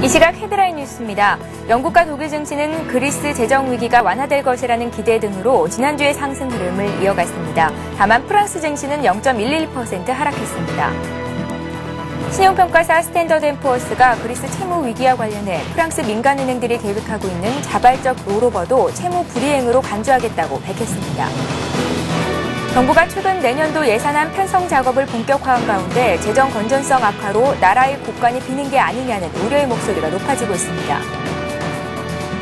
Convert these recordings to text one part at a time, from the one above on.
이 시각 헤드라인 뉴스입니다. 영국과 독일 증시는 그리스 재정 위기가 완화될 것이라는 기대 등으로 지난주의 상승 흐름을 이어갔습니다. 다만 프랑스 증시는 0.11% 하락했습니다. 신용평가사 스탠더드앤푸어스가 그리스 채무 위기와 관련해 프랑스 민간은행들이 계획하고 있는 자발적 롤오버도 채무 불이행으로 간주하겠다고 밝혔습니다. 정부가 최근 내년도 예산안 편성 작업을 본격화한 가운데 재정 건전성 악화로 나라의 국간이 비는 게 아니냐는 우려의 목소리가 높아지고 있습니다.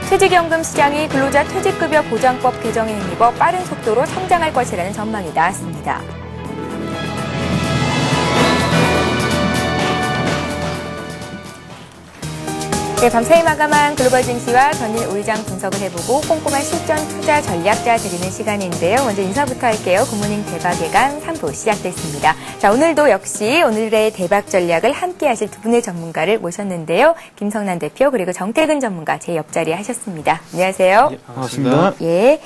퇴직연금 시장이 근로자 퇴직급여 보장법 개정에 힘입어 빠른 속도로 성장할 것이라는 전망이 나왔습니다. 네, 밤사이 마감한 글로벌 증시와 전일 우리장 분석을 해보고 꼼꼼한 실전 투자 전략 짜드리는 시간인데요. 먼저 인사부터 할게요. 굿모닝 대박의 강 3부 시작됐습니다. 자, 오늘도 역시 오늘의 대박 전략을 함께 하실 두 분의 전문가를 모셨는데요. 김성난 대표 그리고 정태근 전문가 제 옆자리에 하셨습니다. 안녕하세요. 네, 반갑습니다. 예.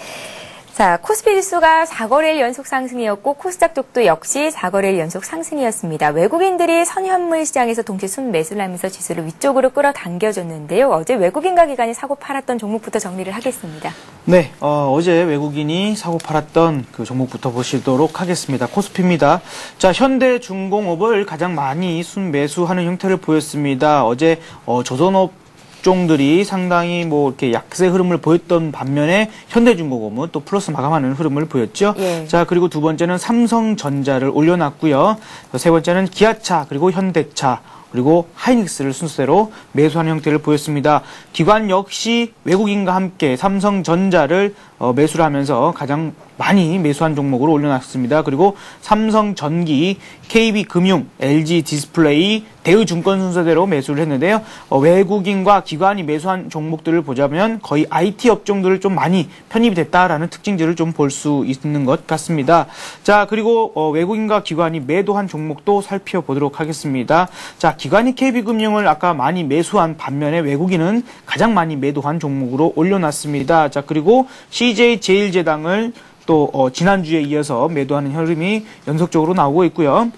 자, 코스피 지수가 4거래일 연속 상승이었고 코스닥 쪽도 역시 4거래일 연속 상승이었습니다. 외국인들이 선현물 시장에서 동시 순매수를 하면서 지수를 위쪽으로 끌어당겨줬는데요. 어제 외국인과 기관이 사고 팔았던 종목부터 정리를 하겠습니다. 네, 어제 외국인이 사고 팔았던 그 종목부터 보시도록 하겠습니다. 코스피입니다. 자, 현대중공업을 가장 많이 순매수하는 형태를 보였습니다. 어제 조선업 종들이 상당히 이렇게 약세 흐름을 보였던 반면에 현대중공업은 또 플러스 마감하는 흐름을 보였죠. 예. 자, 그리고 두 번째는 삼성전자를 올려놨고요. 세 번째는 기아차, 그리고 현대차, 그리고 하이닉스를 순서대로 매수하는 형태를 보였습니다. 기관 역시 외국인과 함께 삼성전자를 매수를 하면서 가장 많이 매수한 종목으로 올려놨습니다. 그리고 삼성전기, KB금융, LG디스플레이, 대우증권 순서대로 매수를 했는데요. 외국인과 기관이 매수한 종목들을 보자면 거의 IT 업종들을 좀 많이 편입이 됐다라는 특징들을 좀 볼 수 있는 것 같습니다. 자, 그리고 외국인과 기관이 매도한 종목도 살펴보도록 하겠습니다. 자, 기관이 KB금융을 아까 많이 매수한 반면에 외국인은 가장 많이 매도한 종목으로 올려놨습니다. 자, 그리고 CJ제일제당을 또 지난주에 이어서 매도하는 흐름이 연속적으로 나오고 있고요.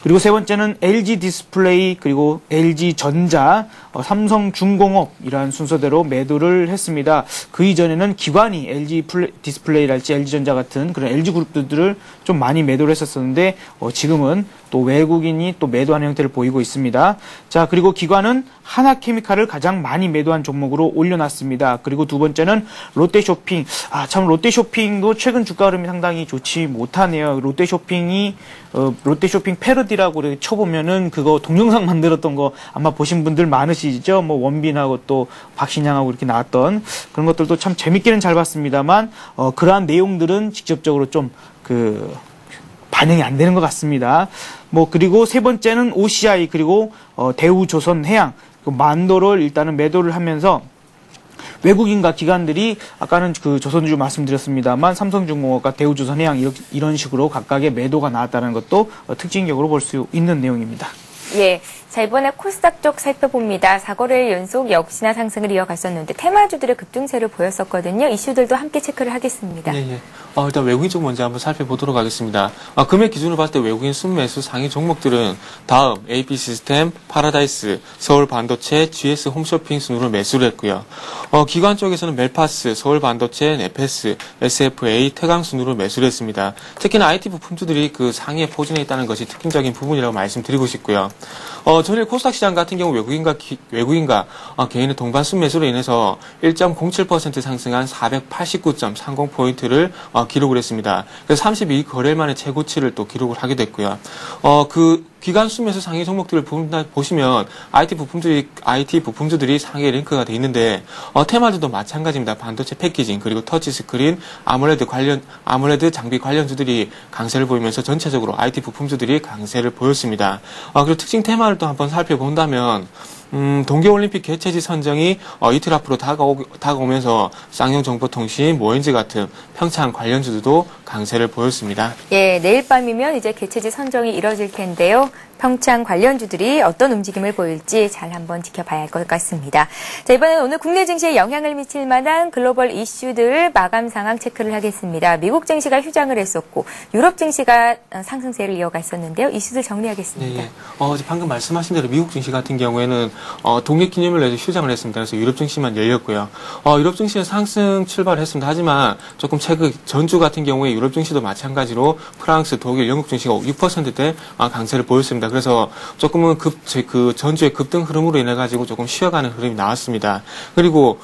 그리고 세 번째는 LG디스플레이, 그리고 LG전자, 삼성중공업 이러한 순서대로 매도를 했습니다. 그 이전에는 기관이 LG디스플레이랄지 LG전자 같은 그런 LG그룹들을 좀 많이 매도를 했었는데 지금은 또 외국인이 또 매도하는 형태를 보이고 있습니다. 자, 그리고 기관은 하나케미칼을 가장 많이 매도한 종목으로 올려놨습니다. 그리고 두 번째는 롯데쇼핑. 참 롯데쇼핑도 최근 주가 흐름이 상당히 좋지 못하네요. 롯데쇼핑 패러디라고 이렇게 쳐보면은 그거 동영상 만들었던 거 아마 보신 분들 많으시죠? 원빈하고 또 박신양하고 이렇게 나왔던 그런 것들도 참 재밌기는 잘 봤습니다만 그러한 내용들은 직접적으로 좀 반영이 안 되는 것 같습니다. 그리고 세 번째는 OCI, 그리고 대우조선해양, 만도를 일단은 매도를 하면서 외국인과 기관들이 아까는 그 조선주 말씀드렸습니다만 삼성중공업과 대우조선해양 이런 식으로 각각의 매도가 나왔다는 것도 특징적으로 볼 수 있는 내용입니다. 예. 자, 이번에 코스닥 쪽 살펴봅니다. 4거래일 연속 역시나 상승을 이어갔었는데 테마주들의 급등세를 보였었거든요. 이슈들도 함께 체크를 하겠습니다. 예. 일단 외국인 쪽 먼저 한번 살펴보도록 하겠습니다. 금액 기준으로 봤을 때 외국인 순매수 상위 종목들은 다음 AP시스템, 파라다이스, 서울반도체, GS홈쇼핑 순으로 매수를 했고요. 기관 쪽에서는 멜파스, 서울반도체, 네페스, SFA, 태강 순으로 매수를 했습니다. 특히나 IT 부품주들이 그 상위에 포진해 있다는 것이 특징적인 부분이라고 말씀드리고 싶고요. 전일 코스닥 시장 같은 경우 외국인과 개인의 동반 순매수로 인해서 1.07% 상승한 489.30포인트를 기록을 했습니다. 그래서 32거래일 만에 최고치를 또 기록을 하게 됐고요. 기관 순매수 상위 종목들을 보시면 IT 부품주들이 상위에 링크가 돼 있는데 테마주도 마찬가지입니다. 반도체 패키징, 그리고 터치스크린, 아몰레드 장비 관련주들이 강세를 보이면서 전체적으로 IT 부품주들이 강세를 보였습니다. 그리고 특징 테마를 또 한번 살펴본다면 동계올림픽 개최지 선정이 이틀 앞으로 다가오면서 쌍용정보통신, 모엔즈 같은 평창 관련주들도 강세를 보였습니다. 예, 내일 밤이면 이제 개최지 선정이 이뤄질 텐데요. 평창 관련주들이 어떤 움직임을 보일지 잘 한번 지켜봐야 할 것 같습니다. 자, 이번에는 오늘 국내 증시에 영향을 미칠 만한 글로벌 이슈들 마감 상황 체크를 하겠습니다. 미국 증시가 휴장을 했었고 유럽 증시가 상승세를 이어갔었는데요. 이슈들 정리하겠습니다. 네, 방금 말씀하신 대로 미국 증시 같은 경우에는 독립기념일로 해서 휴장을 했습니다. 그래서 유럽 증시만 열렸고요. 유럽 증시는 상승 출발을 했습니다. 하지만 조금 최근 전주 같은 경우에 유럽 증시도 마찬가지로 프랑스, 독일, 영국 증시가 6%대 강세를 보였습니다. 그래서 조금은 그 전주의 급등 흐름으로 인해 가지고 조금 쉬어가는 흐름이 나왔습니다. 그리고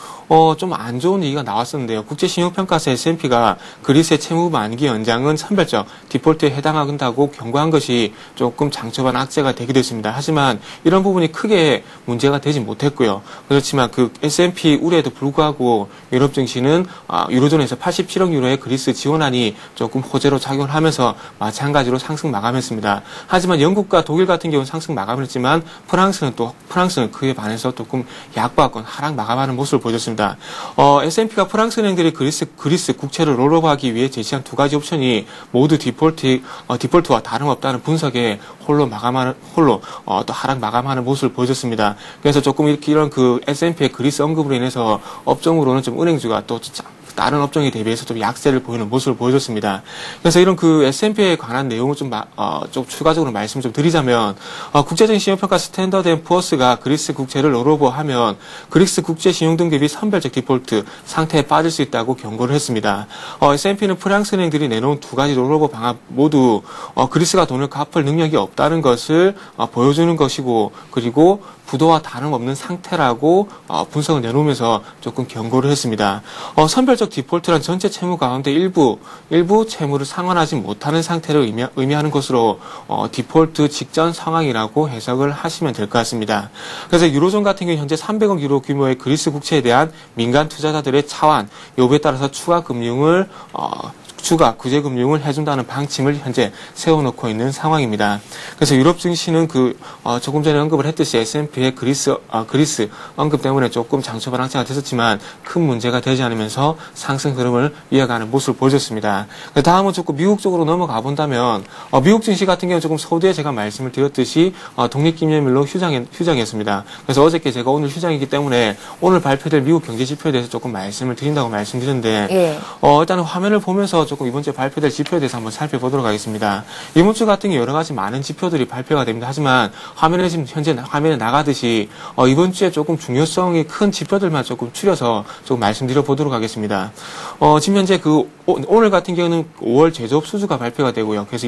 좀 안 좋은 얘기가 나왔었는데요. 국제신용평가사 S&P가 그리스의 채무 만기 연장은 선별적 디폴트에 해당한다고 경고한 것이 조금 장초반 악재가 되기도 했습니다. 하지만 이런 부분이 크게 문제가 되지 못했고요. 그렇지만 그 S&P 우려에도 불구하고 유럽 증시는 유로존에서 87억 유로의 그리스 지원안이 조금 호재로 작용을 하면서 마찬가지로 상승 마감했습니다. 하지만 영국과 독일 같은 경우는 상승 마감을 했지만 프랑스는 그에 반해서 조금 약보합권 하락 마감하는 모습을 보여줬습니다. S&P가 프랑스 은행들이 그리스 국채를 롤오버하기 위해 제시한 두 가지 옵션이 모두 디폴트와 다름없다는 분석에 홀로 또 하락 마감하는 모습을 보여줬습니다. 그래서 조금 이런 그 S&P의 그리스 언급으로 인해서 업종으로는 좀 은행주가 또 다른 업종에 대비해서 좀 약세를 보이는 모습을 보여줬습니다. 그래서 이런 그 S&P에 관한 내용을 좀 추가적으로 말씀을 좀 드리자면, 국제적인 신용평가 스탠더드 앤 푸어스가 그리스 국채를 롤오버하면 그리스 국제 신용 등급이 선별적 디폴트 상태에 빠질 수 있다고 경고를 했습니다. S&P는 프랑스 은행들이 내놓은 두 가지 롤오버 방안 모두 그리스가 돈을 갚을 능력이 없다는 것을 보여주는 것이고, 그리고 부도와 다름없는 상태라고 분석을 내놓으면서 조금 경고를 했습니다. 선별적 디폴트란 전체 채무 가운데 일부 채무를 상환하지 못하는 상태를 의미하는 것으로 디폴트 직전 상황이라고 해석을 하시면 될 것 같습니다. 그래서 유로존 같은 경우 현재 300억 유로 규모의 그리스 국채에 대한 민간 투자자들의 차환 요구에 따라서 구제 금융을 해준다는 방침을 현재 세워놓고 있는 상황입니다. 그래서 유럽 증시는 조금 전에 언급을 했듯이 S&P의 그리스 언급 때문에 조금 장초반 악재가 됐었지만 큰 문제가 되지 않으면서 상승 흐름을 이어가는 모습을 보여줬습니다. 다음은 조금 미국 쪽으로 넘어가 본다면 미국 증시 같은 경우는 조금 서두에 제가 말씀을 드렸듯이 독립기념일로 휴장했습니다. 그래서 어저께 제가 오늘 휴장이기 때문에 오늘 발표될 미국 경제 지표에 대해서 조금 말씀을 드린다고 말씀드렸는데 예. 일단은 화면을 보면서 조금 이번 주에 발표될 지표에 대해서 한번 살펴보도록 하겠습니다. 이번 주 같은 경우 여러 가지 많은 지표들이 발표가 됩니다. 하지만 지금 현재 화면에 나가듯이 이번 주에 조금 중요성이 큰 지표들만 조금 추려서 조금 말씀드려 보도록 하겠습니다. 지금 현재 오늘 같은 경우는 5월 제조업 수주가 발표가 되고요. 그래서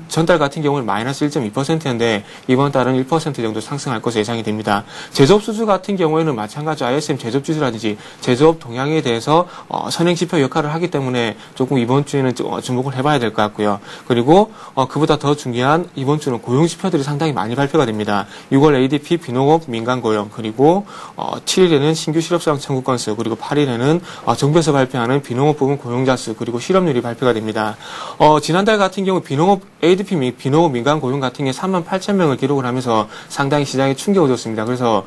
전달 같은 경우는 마이너스 1.2%였는데 이번 달은 1% 정도 상승할 것으로 예상이 됩니다. 제조업 수주 같은 경우에는 마찬가지로 ISM 제조업 지수라든지 제조업 동향에 대해서 선행 지표 역할을 하기 때문에 조금 이번 주에는 주목을 해봐야 될 것 같고요. 그리고 그보다 더 중요한 이번 주는 고용 지표들이 상당히 많이 발표가 됩니다. 6월 ADP 비농업 민간 고용, 그리고 7일에는 신규 실업수당 청구 건수, 그리고 8일에는 정부에서 발표하는 비농업 부분 고용자 수, 그리고 실업률이 발표가 됩니다. 지난달 같은 경우 ADP 비농업 민간 고용 같은 게 38,000명을 기록을 하면서 상당히 시장에 충격을 줬습니다. 그래서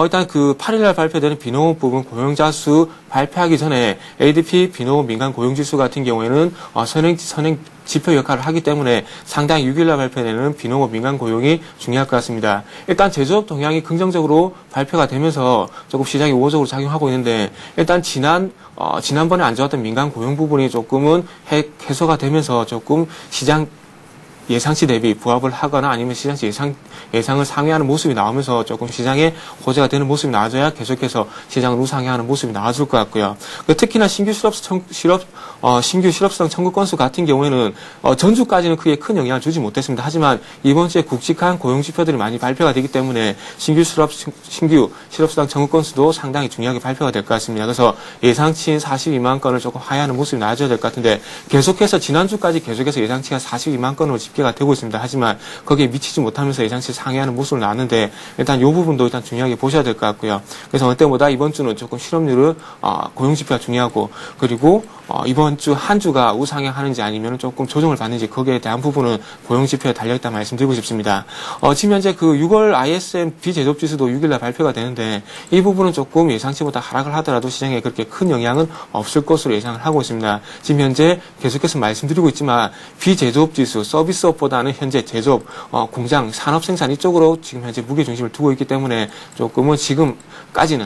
일단 8일날 발표되는 비농업 부분 고용자 수 발표하기 전에 ADP 비농업 민간 고용 지수 같은 경우에는 선행 지표 역할을 하기 때문에 상당히 6일날 발표되는 비농업 민간 고용이 중요할 것 같습니다. 일단 제조업 동향이 긍정적으로 발표가 되면서 조금 시장이 우호적으로 작용하고 있는데, 일단 지난번에 안 좋았던 민간 고용 부분이 조금은 해소가 되면서 조금 시장 예상치 대비 부합을 하거나 아니면 시장치 예상을 상회하는 모습이 나오면서 조금 시장에 호재가 되는 모습이 나와줘야 계속해서 시장을 우상향하는 모습이 나와줄 것 같고요. 특히나 신규 실업수당 청구 건수 같은 경우에는 전주까지는 크게 큰 영향을 주지 못했습니다. 하지만 이번 주에 굵직한 고용 지표들이 많이 발표가 되기 때문에 신규 실업수당 청구 건수도 상당히 중요하게 발표가 될 것 같습니다. 그래서 예상치인 42만 건을 조금 하회하는 모습이 나와줘야 될 것 같은데, 계속해서 지난주까지 계속해서 예상치가 42만 건으로 집계가 되고 있습니다. 하지만 거기에 미치지 못하면서 예상치 상회하는 모습을 나왔는데, 일단 이 부분도 일단 중요하게 보셔야 될 것 같고요. 그래서 어느 때보다 이번 주는 조금 실업률은 고용 지표가 중요하고, 그리고 이번 주 한 주가 우상향하는지 아니면 조금 조정을 받는지 거기에 대한 부분은 고용 지표에 달려있다 말씀드리고 싶습니다. 지금 현재 그 6월 ISM 비제조업 지수도 6일날 발표가 되는데 이 부분은 조금 예상치보다 하락을 하더라도 시장에 그렇게 큰 영향은 없을 것으로 예상을 하고 있습니다. 지금 현재 계속해서 말씀드리고 있지만 비제조업 지수, 서비스업보다는 현재 제조업, 공장, 산업 생산 이쪽으로 지금 현재 무게 중심을 두고 있기 때문에 조금은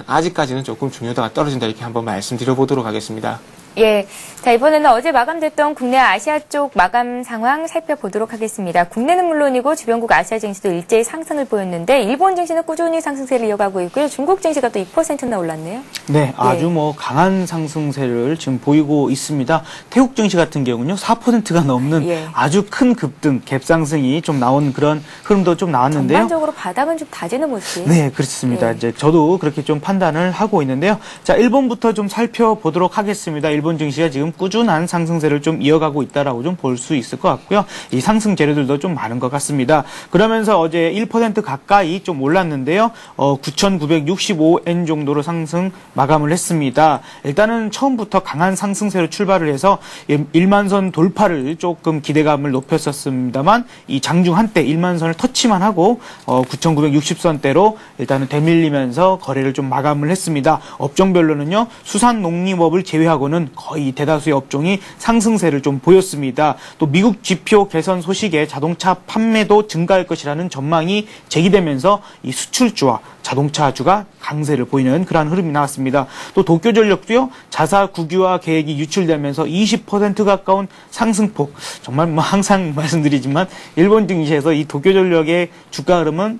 아직까지는 조금 중요도가 떨어진다 이렇게 한번 말씀드려보도록 하겠습니다. 예. 자, 이번에는 어제 마감됐던 국내 아시아 쪽 마감 상황 살펴보도록 하겠습니다. 국내는 물론이고 주변국 아시아 증시도 일제히 상승을 보였는데 일본 증시는 꾸준히 상승세를 이어가고 있고요. 중국 증시가 또 2%나 올랐네요. 네, 아주 강한 상승세를 지금 보이고 있습니다. 태국 증시 같은 경우는요, 4%가 넘는 아주 큰 급등, 갭상승이 좀 나온 그런 흐름도 좀 나왔는데요. 전반적으로 바닥은 좀 다지는 모습. 네, 그렇습니다. 이제 저도 그렇게 좀 판단을 하고 있는데요. 자, 일본부터 좀 살펴보도록 하겠습니다. 일본 증시가 지금 꾸준한 상승세를 좀 이어가고 있다라고 좀 볼 수 있을 것 같고요. 이 상승 재료들도 좀 많은 것 같습니다. 그러면서 어제 1% 가까이 좀 올랐는데요. 9,965엔 정도로 상승 마감을 했습니다. 일단은 처음부터 강한 상승세로 출발을 해서 1만선 돌파를 조금 기대감을 높였었습니다만 이 장중 한때 1만선을 터치만 하고 9,960선대로 일단은 되밀리면서 거래를 좀 마감을 했습니다. 업종별로는요. 수산 농림업을 제외하고는 거의 대다수의 업종이 상승세를 좀 보였습니다. 또 미국 지표 개선 소식에 자동차 판매도 증가할 것이라는 전망이 제기되면서 이 수출주와 자동차주가 강세를 보이는 그러한 흐름이 나왔습니다. 또 도쿄전력도요. 자사 국유화 계획이 유출되면서 20% 가까운 상승폭. 정말 뭐 항상 말씀드리지만 일본 증시에서 이 도쿄전력의 주가 흐름은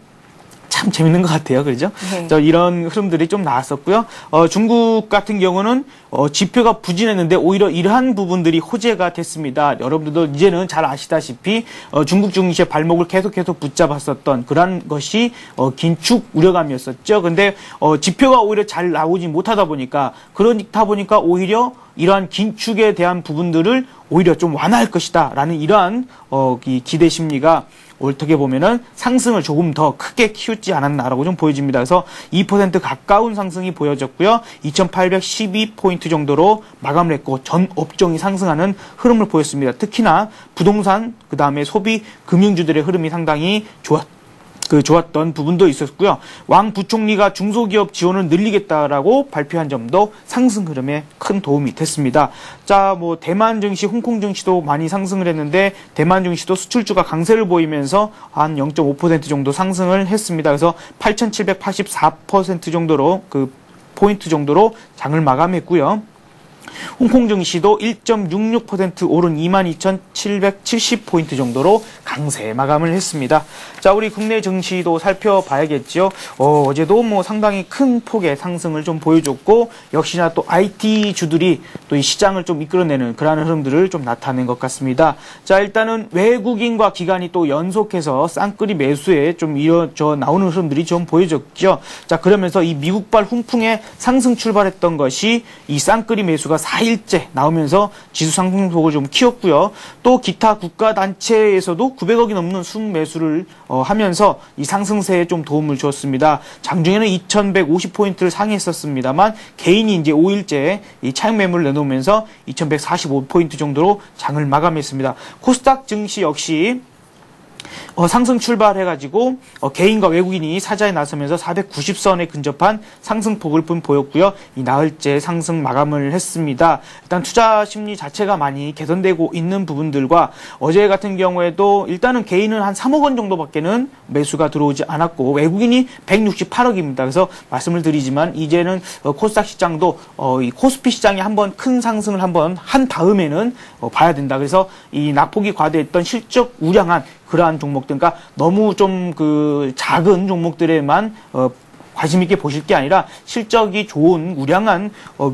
참 재밌는 것 같아요. 그렇죠? 네. 이런 흐름들이 좀 나왔었고요. 중국 같은 경우는 지표가 부진했는데 오히려 이러한 부분들이 호재가 됐습니다. 여러분들도 이제는 잘 아시다시피 중국 증시의 발목을 계속 붙잡았었던 그런 것이 긴축 우려감이었었죠. 근데 지표가 오히려 잘 나오지 못하다 보니까 오히려 이러한 긴축에 대한 부분들을 오히려 좀 완화할 것이다라는 이러한 이 기대 심리가 어떻게 보면은 상승을 조금 더 크게 키우지 않았나라고 좀 보여집니다. 그래서 2% 가까운 상승이 보여졌고요. 2,812포인트 정도로 마감을 했고 전 업종이 상승하는 흐름을 보였습니다. 특히나 부동산, 그 다음에 소비, 금융주들의 흐름이 상당히 좋았던 부분도 있었고요. 왕 부총리가 중소기업 지원을 늘리겠다라고 발표한 점도 상승 흐름에 큰 도움이 됐습니다. 자, 뭐 대만 증시, 홍콩 증시도 많이 상승을 했는데 대만 증시도 수출주가 강세를 보이면서 한 0.5% 정도 상승을 했습니다. 그래서 8,784% 정도로 포인트 정도로 장을 마감했고요. 홍콩 증시도 1.66% 오른 22,770포인트 정도로 강세 마감을 했습니다. 자, 우리 국내 증시도 살펴봐야겠죠. 어제도 뭐 상당히 큰 폭의 상승을 좀 보여줬고 역시나 또 IT주들이 또 이 시장을 좀 이끌어내는 그러한 흐름들을 좀 나타낸 것 같습니다. 자, 일단은 외국인과 기관이 또 연속해서 쌍끌이 매수에 좀 이어져 나오는 흐름들이 좀 보여졌죠. 자, 그러면서 이 미국발 훈풍에 상승 출발했던 것이 이 쌍끌이 매수가 4일째 나오면서 지수 상승폭을 좀 키웠고요. 또 기타 국가단체에서도 900억이 넘는 순매수를 하면서 이 상승세에 좀 도움을 주었습니다. 장중에는 2150포인트를 상회했었습니다만 개인이 이제 5일째 이 차익 매물을 내놓으면서 2145포인트 정도로 장을 마감했습니다. 코스닥 증시 역시 상승 출발해가지고 개인과 외국인이 사자에 나서면서 490선에 근접한 상승폭을 보였고요. 이 나흘째 상승 마감을 했습니다. 일단 투자 심리 자체가 많이 개선되고 있는 부분들과 어제 같은 경우에도 일단은 개인은 한 3억 원 정도밖에는 매수가 들어오지 않았고 외국인이 168억입니다. 그래서 말씀을 드리지만 이제는 코스닥 시장도 이 코스피 시장이 한번 큰 상승을 한번 한 다음에는 봐야 된다. 그래서 이 낙폭이 과대했던 실적 우량한 그러한 종목들, 그러니까 너무 좀 작은 종목들에만 관심 있게 보실 게 아니라 실적이 좋은 우량한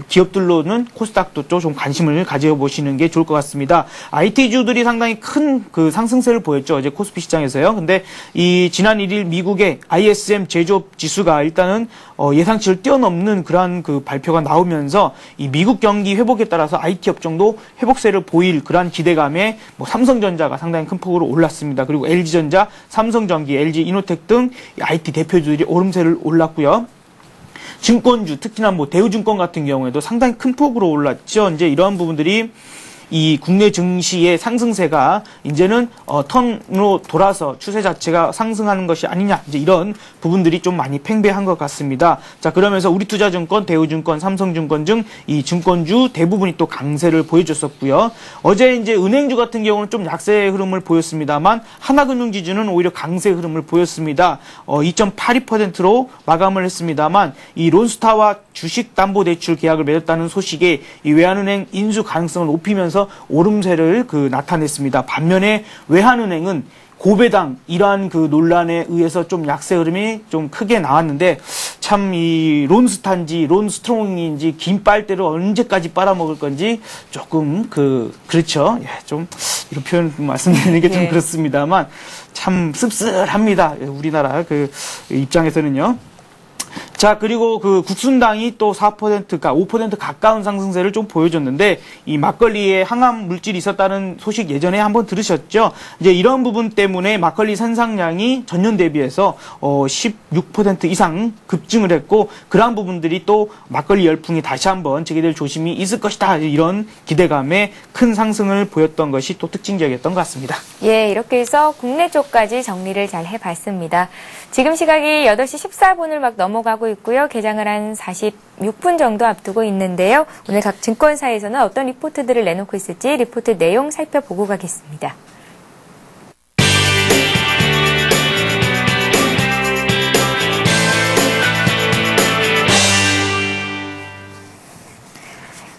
기업들로는 코스닥도 좀 관심을 가져보시는 게 좋을 것 같습니다. IT주들이 상당히 큰 상승세를 보였죠. 어제 코스피 시장에서요. 근데 이 지난 1일 미국의 ISM 제조업 지수가 일단은 예상치를 뛰어넘는 그러한 발표가 나오면서 이 미국 경기 회복에 따라서 IT 업종도 회복세를 보일 그러한 기대감에 뭐 삼성전자가 상당히 큰 폭으로 올랐습니다. 그리고 LG전자, 삼성전기, LG이노텍 등 IT 대표주들이 오름세를 올랐고요. 증권주, 특히나 뭐 대우증권 같은 경우에도 상당히 큰 폭으로 올랐죠. 이제 이러한 부분들이 이 국내 증시의 상승세가 이제는 턴으로 돌아서 추세 자체가 상승하는 것이 아니냐, 이제 이런 부분들이 좀 많이 팽배한 것 같습니다. 자, 그러면서 우리투자증권, 대우증권, 삼성증권 등 이 증권주 대부분이 또 강세를 보여줬었고요. 어제 이제 은행주 같은 경우는 좀 약세의 흐름을 보였습니다만 하나금융지주는 오히려 강세 흐름을 보였습니다. 2.82%로 마감을 했습니다만 이 론스타와 주식담보대출 계약을 맺었다는 소식에 이 외환은행 인수 가능성을 높이면서 오름세를 나타냈습니다. 반면에 외환은행은 고배당 이러한 논란에 의해서 좀 약세 흐름이 좀 크게 나왔는데 참 이 론스타인지 론스트롱인지 긴 빨대를 언제까지 빨아먹을 건지 조금 그렇죠. 예, 좀 이런 표현 말씀드리는 게 좀 그렇습니다만 참 씁쓸합니다. 우리나라 입장에서는요. 자, 그리고 국순당이 또 4%가 5% 가까운 상승세를 좀 보여줬는데 이 막걸리에 항암 물질이 있었다는 소식 예전에 한번 들으셨죠? 이제 이런 부분 때문에 막걸리 생산량이 전년 대비해서 16% 이상 급증을 했고 그러한 부분들이 또 막걸리 열풍이 다시 한번 재개될 조짐이 있을 것이다. 이런 기대감에 큰 상승을 보였던 것이 또 특징적이었던 것 같습니다. 예, 이렇게 해서 국내 쪽까지 정리를 잘 해봤습니다. 지금 시각이 8시 14분을 막 넘어가고 있고요. 개장을 한 46분 정도 앞두고 있는데요. 오늘 각 증권사에서는 어떤 리포트들을 내놓고 있을지 리포트 내용 살펴보고 가겠습니다.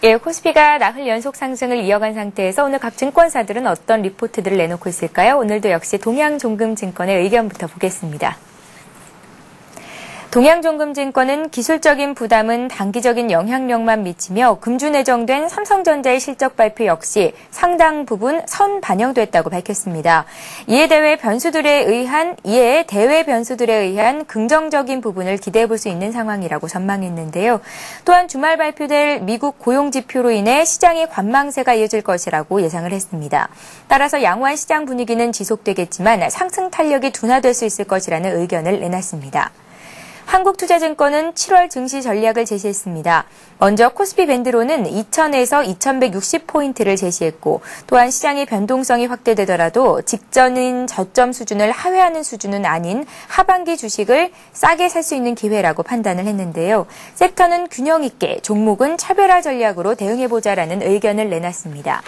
예, 코스피가 나흘 연속 상승을 이어간 상태에서 오늘 각 증권사들은 어떤 리포트들을 내놓고 있을까요? 오늘도 역시 동양종금증권의 의견부터 보겠습니다. 동양종금증권은 기술적인 부담은 단기적인 영향력만 미치며 금주 내정된 삼성전자의 실적 발표 역시 상당 부분 선반영됐다고 밝혔습니다. 이에 대외 변수들에 의한 긍정적인 부분을 기대해 볼 수 있는 상황이라고 전망했는데요. 또한 주말 발표될 미국 고용지표로 인해 시장의 관망세가 이어질 것이라고 예상을 했습니다. 따라서 양호한 시장 분위기는 지속되겠지만 상승 탄력이 둔화될 수 있을 것이라는 의견을 내놨습니다. 한국투자증권은 7월 증시 전략을 제시했습니다. 먼저 코스피 밴드로는 2000에서 2160포인트를 제시했고 또한 시장의 변동성이 확대되더라도 직전인 저점 수준을 하회하는 수준은 아닌 하반기 주식을 싸게 살 수 있는 기회라고 판단을 했는데요. 섹터는 균형 있게, 종목은 차별화 전략으로 대응해보자라는 의견을 내놨습니다.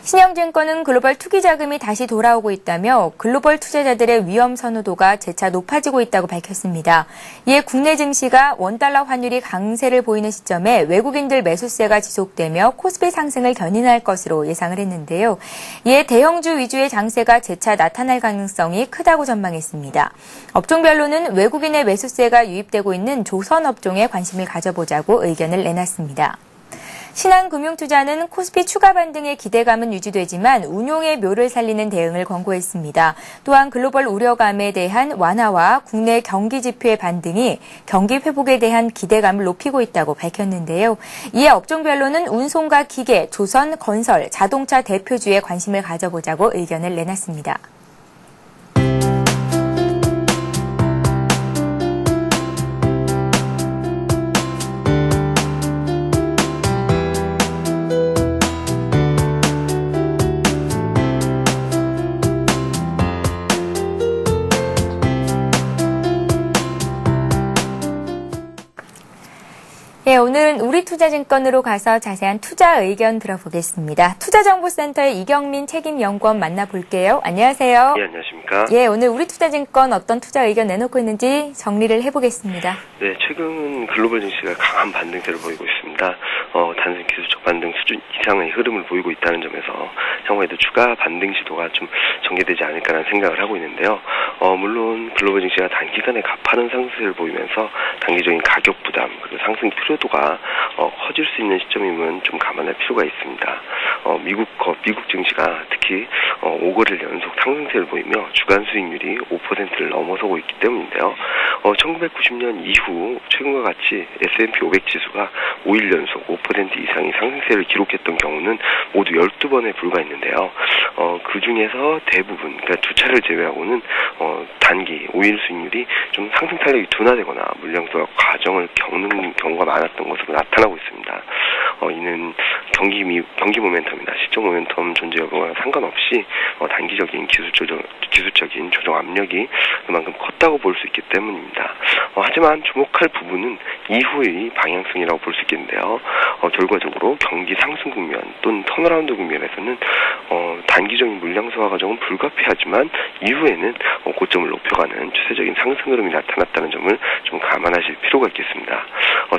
신영증권은 글로벌 투기 자금이 다시 돌아오고 있다며 글로벌 투자자들의 위험 선호도가 재차 높아지고 있다고 밝혔습니다. 이에 국내 증시가 원달러 환율이 강세를 보이는 시점에 외국인들 매수세가 지속되며 코스피 상승을 견인할 것으로 예상을 했는데요. 이에 대형주 위주의 장세가 재차 나타날 가능성이 크다고 전망했습니다. 업종별로는 외국인의 매수세가 유입되고 있는 조선업종에 관심을 가져보자고 의견을 내놨습니다. 신한금융투자는 코스피 추가 반등의 기대감은 유지되지만 운용의 묘를 살리는 대응을 권고했습니다. 또한 글로벌 우려감에 대한 완화와 국내 경기 지표의 반등이 경기 회복에 대한 기대감을 높이고 있다고 밝혔는데요. 이에 업종별로는 운송과 기계, 조선, 건설, 자동차 대표주에 관심을 가져보자고 의견을 내놨습니다. 네, 오늘은 우리투자증권으로 가서 자세한 투자 의견 들어보겠습니다. 투자정보센터의 이경민 책임연구원 만나볼게요. 안녕하세요. 네, 안녕하십니까. 예, 오늘 우리투자증권 어떤 투자 의견 내놓고 있는지 정리를 해보겠습니다. 네, 최근 글로벌 증시가 강한 반등세를 보이고 있습니다. 단순 기술적 반등 수준 이상의 흐름을 보이고 있다는 점에서 향후에도 추가 반등 시도가 좀 전개되지 않을까라는 생각을 하고 있는데요. 물론 글로벌 증시가 단기간에 가파른 상승세를 보이면서 단기적인 가격 부담 그리고 상승 필요도가 커질 수 있는 시점임은 좀 감안할 필요가 있습니다. 미국 증시가 특히 5거래일 연속 상승세를 보이며 주간 수익률이 5%를 넘어서고 있기 때문인데요. 1990년 이후 최근과 같이 S&P 500 지수가 5일 연속 5% 이상의 상승세를 기록했던 경우는 모두 12번에 불과했는데요. 그 중에서 대부분, 그러니까 두 차례를 제외하고는 단기 5일 수익률이 좀 상승 탄력이 둔화되거나 물량소화 과정을 겪는 경우가 많았던 것으로 나타나고 있습니다. 이는 경기 모멘텀이나 시적 모멘텀 존재 여부와 상관없이 단기적인 기술적인 조정 압력이 그만큼 컸다고 볼 수 있기 때문입니다. 하지만 주목할 부분은 이후의 방향성이라고 볼 수 있겠는데요. 결과적으로 경기 상승 국면 또는 턴어라운드 국면에서는 단기적인 물량소화 과정은 불가피하지만 이후에는 고점을 높여가는 추세적인 상승 흐름이 나타났다는 점을 좀 감안하실 필요가 있겠습니다.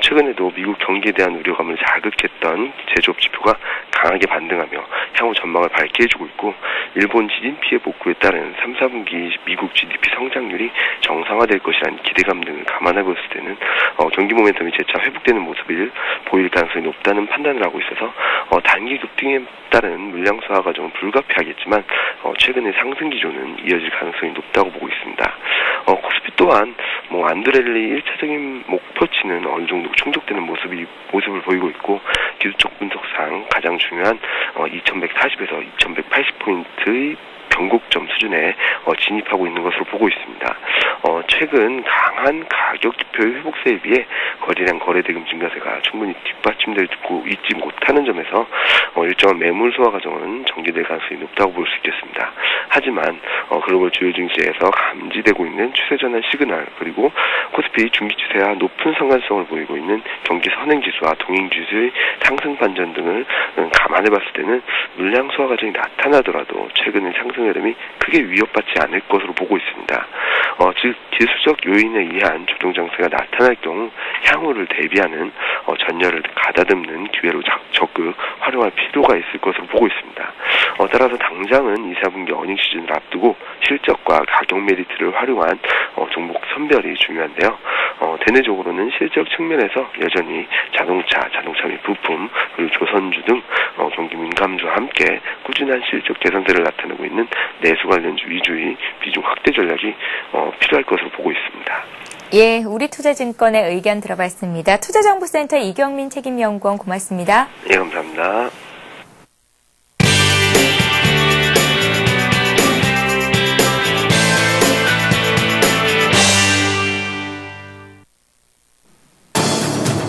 최근에도 미국 경기에 대한 우려감을 자극했던 제조업 지표가 강하게 반등하며 향후 전망을 밝게 해주고 있고, 일본 GDP의 복구에 따른 3, 4분기 미국 GDP 성장률이 정상화될 것이라는 기대감 등을 감안해 봤을 때는 경기 모멘텀이 재차 회복되는 모습을 보일 가능성이 높다는 판단을 하고 있어서 단기 급등에 따른 물량 소화 과정은 불가피하겠지만 최근의 상승 기조는 이어질 가능성이 높다고 보고 있습니다. 코스피 또한 안드렐리 1차적인 목표치는 어느 정도 충족되는 모습을 보이고 있고, 기술적 분석상 가장 중요한 2140에서 2180포인트의 변곡점 수준에 진입하고 있는 것으로 보고 있습니다. 최근 강한 가격 지표의 회복세에 비해 거래량 거래대금 증가세가 충분히 뒷받침되고 있지 못하는 점에서 일정한 매물 소화 과정은 전개될 가능성이 높다고 볼 수 있겠습니다. 하지만 글로벌 주요 증시에서 감지되고 있는 추세 전환 시그널, 그리고 코스피 중기 추세와 높은 상관성을 보이고 있는 경기 선행 지수와 동행 지수의 상승 반전 등을 감안해 봤을 때는 물량 소화 과정이 나타나더라도 최근의 상승 흐름이 크게 위협받지 않을 것으로 보고 있습니다. 즉 기술적 요인에 의한 조정 장세가 나타날 경우 향후를 대비하는 전열을 가다듬는 기회로 적극 활용할 필요가 있을 것으로 보고 있습니다. 따라서 당장은 2, 4분기 어닝 시즌을 앞두고 실적과 가격 메리트를 활용한 종목 선별이 중요한데요. 대내적으로는 실적 측면에서 여전히 자동차 및 부품, 그리고 조선주 등 경기 민감주와 함께 꾸준한 실적 개선세를 나타내고 있는 내수 관련주 위주의 비중 확대 전략이 필요할 것으로 보고 있습니다. 예, 우리투자증권의 의견 들어봤습니다. 투자정보센터 이경민 책임연구원 고맙습니다. 예, 감사합니다.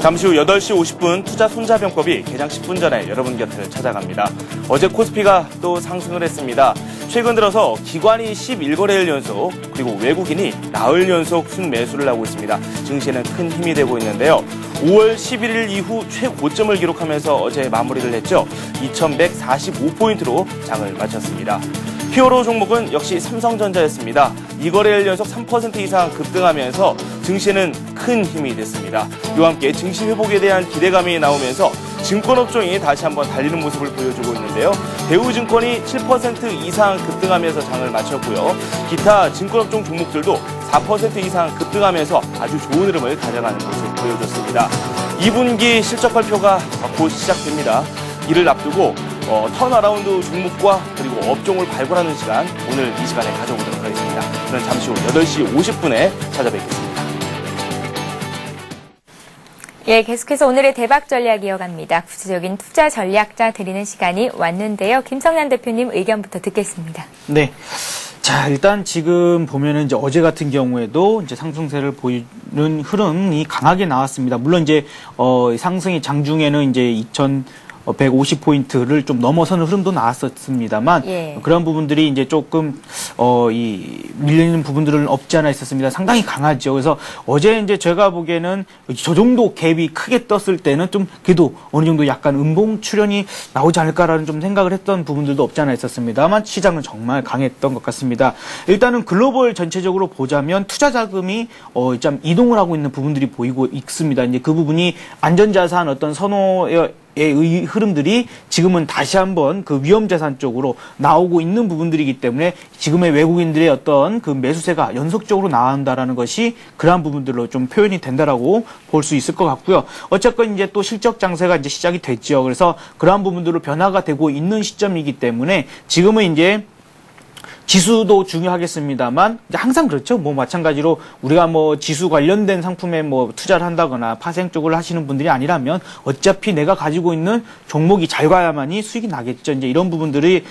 잠시 후 8시 50분 투자 손자병법이 개장 10분 전에 여러분 곁을 찾아갑니다. 어제 코스피가 또 상승을 했습니다. 최근 들어서 기관이 11거래일 연속, 그리고 외국인이 나흘 연속 순매수를 하고 있습니다. 증시에는 큰 힘이 되고 있는데요. 5월 11일 이후 최고점을 기록하면서 어제 마무리를 했죠. 2145포인트로 장을 마쳤습니다. 히어로 종목은 역시 삼성전자였습니다. 2거래일 연속 3% 이상 급등하면서 증시에는 큰 힘이 됐습니다. 이와 함께 증시 회복에 대한 기대감이 나오면서 증권업종이 다시 한번 달리는 모습을 보여주고 있는데요. 대우증권이 7% 이상 급등하면서 장을 마쳤고요. 기타 증권업종 종목들도 4% 이상 급등하면서 아주 좋은 흐름을 가져가는 모습을 보여줬습니다. 2분기 실적 발표가 곧 시작됩니다. 이를 앞두고 턴어라운드 종목과 그리고 업종을 발굴하는 시간, 오늘 이 시간에 가져보도록 하겠습니다. 저는 잠시 후 8시 50분에 찾아뵙겠습니다. 예, 계속해서 오늘의 대박 전략 이어갑니다. 구체적인 투자 전략자 드리는 시간이 왔는데요. 김성현 대표님 의견부터 듣겠습니다. 네. 자, 일단 지금 보면은 이제 어제 같은 경우에도 이제 상승세를 보이는 흐름이 강하게 나왔습니다. 물론 이제 상승이 장중에는 이제 2150포인트를 좀 넘어서는 흐름도 나왔었습니다만, 예. 그런 부분들이 이제 조금 밀리는 부분들은 없지 않아 있었습니다. 상당히 강하죠. 그래서 어제 이제 제가 보기에는 저 정도 갭이 크게 떴을 때는 좀 그래도 어느 정도 약간 음봉 출현이 나오지 않을까라는 좀 생각을 했던 부분들도 없지 않아 있었습니다만, 시장은 정말 강했던 것 같습니다. 일단은 글로벌 전체적으로 보자면 투자 자금이 좀 이동을 하고 있는 부분들이 보이고 있습니다. 이제 그 부분이 안전자산 어떤 선호의 흐름들이 지금은 다시 한번 그 위험자산 쪽으로 나오고 있는 부분들이기 때문에 지금의 외국인들의 어떤 그 매수세가 연속적으로 나온다라는 것이 그러한 부분들로 좀 표현이 된다라고 볼 수 있을 것 같고요. 어쨌건 이제 또 실적 장세가 이제 시작이 됐죠. 그래서 그러한 부분들로 변화가 되고 있는 시점이기 때문에 지금은 이제 지수도 중요하겠습니다만 이제 항상 그렇죠. 뭐 마찬가지로 우리가 뭐 지수 관련된 상품에 뭐 투자를 한다거나 파생 쪽을 하시는 분들이 아니라면 어차피 내가 가지고 있는 종목이 잘 가야만이 수익이 나겠죠. 이제 이런 부분들이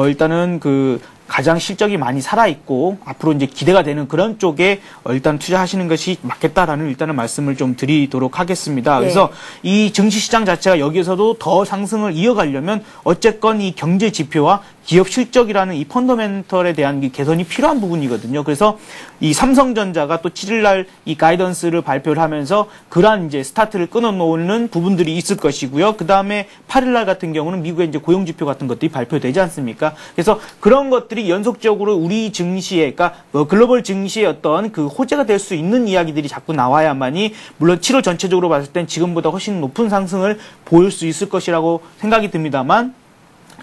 일단은 그 가장 실적이 많이 살아있고 앞으로 이제 기대가 되는 그런 쪽에 일단 투자하시는 것이 맞겠다라는 일단은 말씀을 좀 드리도록 하겠습니다. 그래서 이 증시시장 자체가 여기서도 더 상승을 이어가려면 어쨌건 이 경제 지표와 기업 실적이라는 이 펀더멘털에 대한 개선이 필요한 부분이거든요. 그래서 이 삼성전자가 또 7일날 이 가이던스를 발표를 하면서 그러한 이제 스타트를 끊어놓는 부분들이 있을 것이고요. 그 다음에 8일날 같은 경우는 미국의 이제 고용지표 같은 것들이 발표되지 않습니까? 그래서 그런 것들이 연속적으로 우리 증시에, 그러니까 글로벌 증시의 어떤 그 호재가 될 수 있는 이야기들이 자꾸 나와야만이 물론 7월 전체적으로 봤을 땐 지금보다 훨씬 높은 상승을 보일 수 있을 것이라고 생각이 듭니다만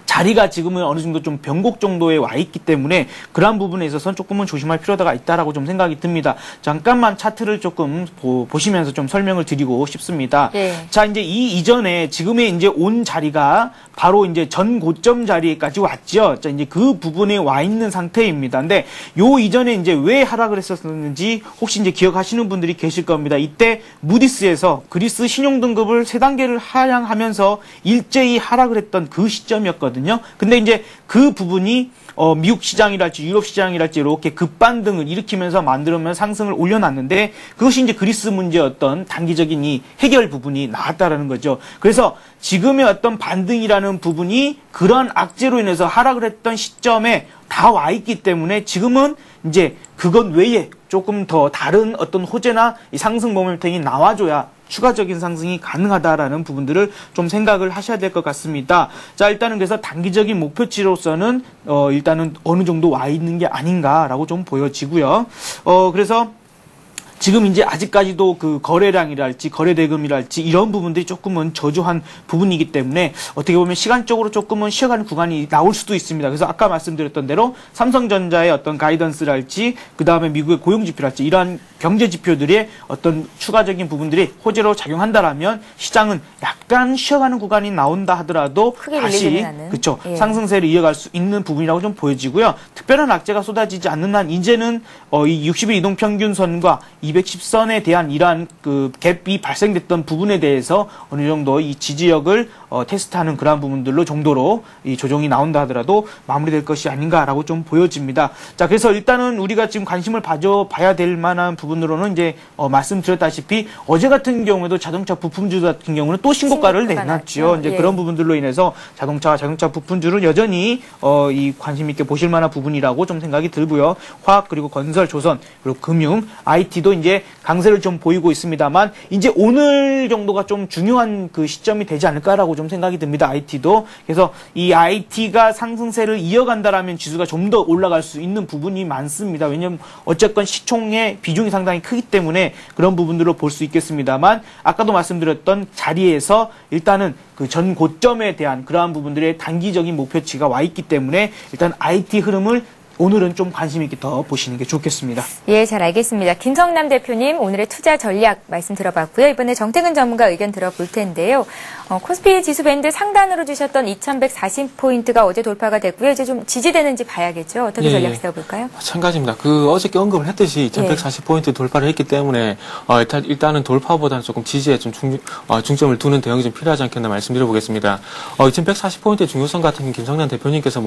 자리가 지금은 어느 정도 좀 변곡 정도에 와 있기 때문에 그러한 부분에 있어서는 조금은 조심할 필요가 있다라고 좀 생각이 듭니다. 잠깐만 차트를 조금 보시면서 좀 설명을 드리고 싶습니다. 자, 이제 이 이전에 지금의 이제 온 자리가 바로 이제 전 고점 자리까지 왔죠. 자, 이제 그 부분에 와 있는 상태입니다. 근데 요 이전에 이제 왜 하락을 했었는지 혹시 이제 기억하시는 분들이 계실 겁니다. 이때 무디스에서 그리스 신용등급을 3단계를 하향하면서 일제히 하락을 했던 그 시점이었거든요. 근데 이제 그 부분이 미국 시장이랄지 유럽 시장이랄지 이렇게 급반등을 일으키면서 만들면 상승을 올려놨는데 그것이 이제 그리스 문제였던 단기적인 이 해결 부분이 나왔다라는 거죠. 그래서 지금의 어떤 반등이라는 부분이 그런 악재로 인해서 하락을 했던 시점에 다 와 있기 때문에 지금은 이제 그것 외에 조금 더 다른 어떤 호재나 이 상승 모멘텀이 나와줘야 추가적인 상승이 가능하다라는 부분들을 좀 생각을 하셔야 될 것 같습니다. 자, 일단은 그래서 단기적인 목표치로서는 일단은 어느 정도 와 있는 게 아닌가라고 좀 보여지고요. 그래서 지금 이제 아직까지도 그 거래량이랄지 거래대금이랄지 이런 부분들이 조금은 저조한 부분이기 때문에 어떻게 보면 시간적으로 조금은 쉬어가는 구간이 나올 수도 있습니다. 그래서 아까 말씀드렸던 대로 삼성전자의 어떤 가이던스랄지 그 다음에 미국의 고용지표랄지 이러한 경제지표들의 어떤 추가적인 부분들이 호재로 작용한다라면 시장은 약간 쉬어가는 구간이 나온다 하더라도 크게 다시 그렇죠 상승세를 이어갈 수 있는 부분이라고 좀 보여지고요. 특별한 악재가 쏟아지지 않는 한 이제는 이 60일 이동평균선과 210선에 대한 이러한 그 갭이 발생됐던 부분에 대해서 어느 정도 이 지지력을 테스트하는 그러한 부분들로 정도로 이 조정이 나온다 하더라도 마무리될 것이 아닌가라고 좀 보여집니다. 자, 그래서 일단은 우리가 지금 관심을 봐야 될 만한 부분으로는 이제 말씀드렸다시피 어제 같은 경우에도 자동차 부품주 같은 경우는 또 신고가를 내놨죠. 이제 그런 부분들로 인해서 자동차 부품주는 여전히 이 관심 있게 보실 만한 부분이라고 좀 생각이 들고요. 화학 그리고 건설, 조선 그리고 금융, IT도 이제 강세를 좀 보이고 있습니다만 이제 오늘 정도가 좀 중요한 그 시점이 되지 않을까라고 좀 생각이 듭니다. IT도. 그래서 이 IT가 상승세를 이어간다라면 지수가 좀 더 올라갈 수 있는 부분이 많습니다. 왜냐면 어쨌건 시총의 비중이 상당히 크기 때문에 그런 부분들로 볼 수 있겠습니다만 아까도 말씀드렸던 자리에서 일단은 그 전 고점에 대한 그러한 부분들의 단기적인 목표치가 와 있기 때문에 일단 IT 흐름을 오늘은 좀 관심 있게 더 보시는 게 좋겠습니다. 예, 잘 알겠습니다. 김성남 대표님 오늘의 투자 전략 말씀 들어봤고요. 이번에 정태근 전문가 의견 들어볼 텐데요. 코스피 지수 밴드 상단으로 주셨던 2140포인트가 어제 돌파가 됐고요. 이제 좀 지지되는지 봐야겠죠. 어떻게 전략 세워볼까요? 마찬가지입니다. 어저께 언급을 했듯이 2140포인트 돌파를 했기 때문에 일단은 돌파보다는 조금 지지에 좀 중점을 두는 대응이 좀 필요하지 않겠나 말씀드려보겠습니다. 2140포인트의 중요성 같은 김성남 대표님께서